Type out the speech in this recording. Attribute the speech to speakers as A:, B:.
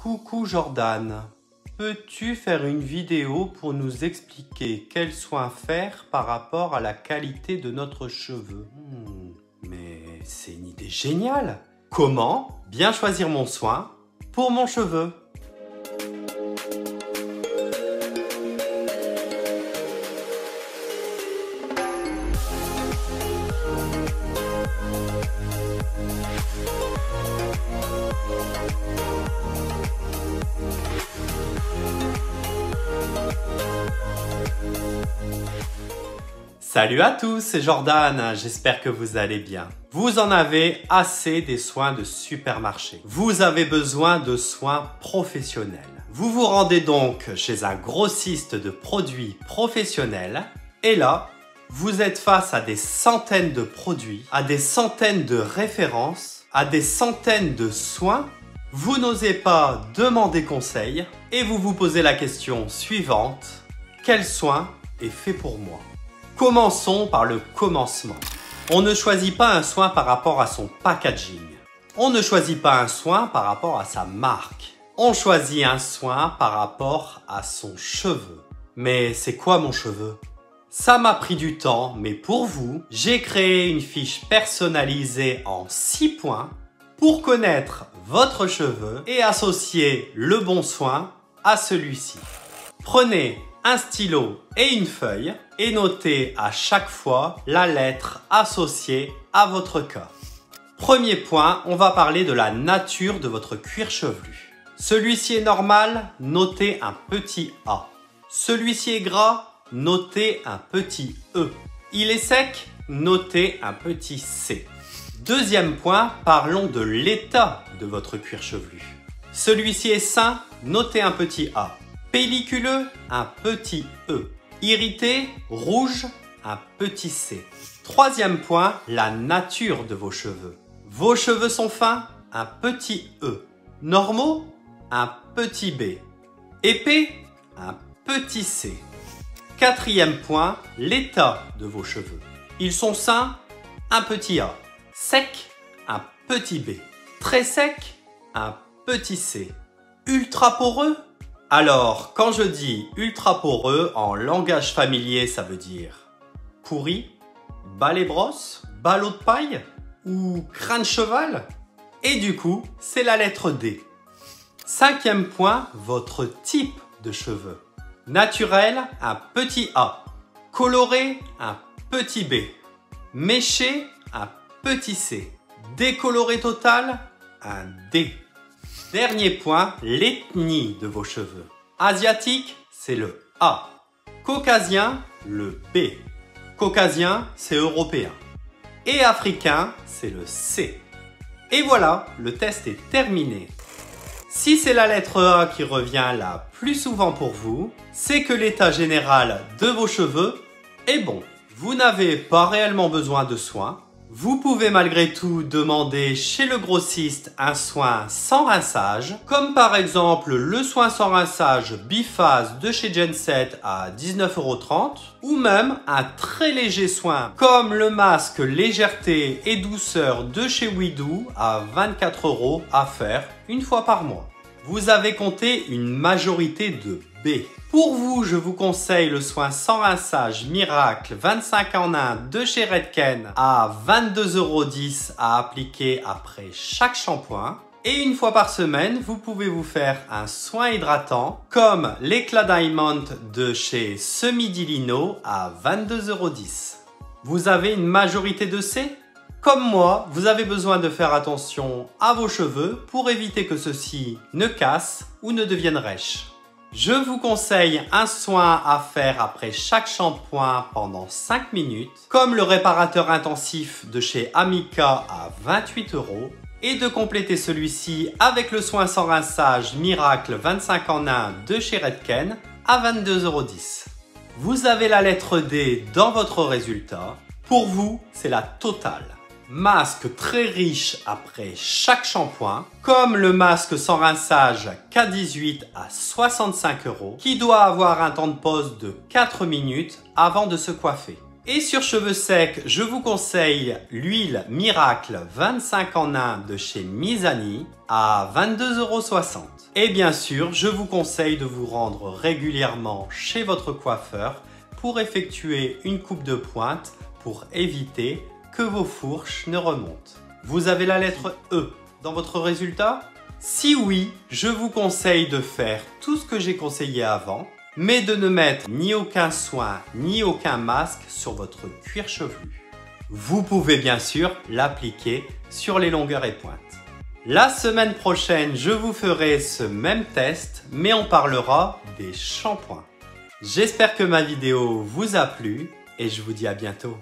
A: Coucou Jordan, peux-tu faire une vidéo pour nous expliquer quels soins faire par rapport à la qualité de notre cheveu? Mais c'est une idée géniale! Comment bien choisir mon soin pour mon cheveu? Salut à tous, c'est Jordan, j'espère que vous allez bien. Vous en avez assez des soins de supermarché. Vous avez besoin de soins professionnels. Vous vous rendez donc chez un grossiste de produits professionnels et là, vous êtes face à des centaines de produits, à des centaines de références, à des centaines de soins. Vous n'osez pas demander conseil et vous vous posez la question suivante: quel soin est fait pour moi? Commençons par le commencement. On ne choisit pas un soin par rapport à son packaging. On ne choisit pas un soin par rapport à sa marque. On choisit un soin par rapport à son cheveu. Mais c'est quoi mon cheveu? Ça m'a pris du temps, mais pour vous, j'ai créé une fiche personnalisée en 6 points pour connaître votre cheveu et associer le bon soin à celui-ci. Prenez un stylo et une feuille et notez à chaque fois la lettre associée à votre cas. Premier point, on va parler de la nature de votre cuir chevelu. Celui-ci est normal, notez un petit A. Celui-ci est gras, notez un petit E. Il est sec, notez un petit C. Deuxième point, parlons de l'état de votre cuir chevelu. Celui-ci est sain, notez un petit A. Pelliculeux, un petit E. Irrité, rouge, un petit C. Troisième point, la nature de vos cheveux. Vos cheveux sont fins, un petit E. Normaux, un petit B. Épais, un petit C. Quatrième point, l'état de vos cheveux. Ils sont sains, un petit A. Sec, un petit B. Très sec, un petit C. Ultra poreux? Alors, quand je dis ultra poreux, en langage familier, ça veut dire pourri, balai brosse, ballot de paille ou crâne cheval? Et du coup, c'est la lettre D. Cinquième point, votre type de cheveux. Naturel, un petit A. Coloré, un petit B. Méché, un petit C. Décoloré total, un D. Dernier point, l'ethnie de vos cheveux. Asiatique, c'est le A. Caucasien, le B. Caucasien, c'est européen. Et africain, c'est le C. Et voilà, le test est terminé. Si c'est la lettre A qui revient la plus souvent pour vous, c'est que l'état général de vos cheveux est bon. Vous n'avez pas réellement besoin de soins. Vous pouvez malgré tout demander chez le grossiste un soin sans rinçage, comme par exemple le soin sans rinçage biphase de chez Genset à 19,30 € ou même un très léger soin comme le masque légèreté et douceur de chez WeDo à 24 € à faire une fois par mois. Vous avez compté une majorité de B. Pour vous, je vous conseille le soin sans rinçage Miracle 25 en 1 de chez Redken à 22,10 € à appliquer après chaque shampoing. Et une fois par semaine, vous pouvez vous faire un soin hydratant comme l'éclat Diamond de chez Semi-Dilino à 22,10 €. Vous avez une majorité de C? Comme moi, vous avez besoin de faire attention à vos cheveux pour éviter que ceux-ci ne cassent ou ne deviennent rêches. Je vous conseille un soin à faire après chaque shampoing pendant 5 minutes, comme le réparateur intensif de chez Amica à 28 € et de compléter celui-ci avec le soin sans rinçage Miracle 25 en 1 de chez Redken à 22,10 €. Vous avez la lettre D dans votre résultat. Pour vous, c'est la totale. Masque très riche après chaque shampoing, comme le masque sans rinçage K18 à 65 € qui doit avoir un temps de pause de 4 minutes avant de se coiffer. Et sur cheveux secs, je vous conseille l'huile Miracle 25 en 1 de chez Mizani à 22,60 €. Et bien sûr, je vous conseille de vous rendre régulièrement chez votre coiffeur pour effectuer une coupe de pointe pour éviter que vos fourches ne remontent. Vous avez la lettre E dans votre résultat? Si oui, je vous conseille de faire tout ce que j'ai conseillé avant, mais de ne mettre ni aucun soin ni aucun masque sur votre cuir chevelu. Vous pouvez bien sûr l'appliquer sur les longueurs et pointes. La semaine prochaine, je vous ferai ce même test, mais on parlera des shampoings. J'espère que ma vidéo vous a plu et je vous dis à bientôt.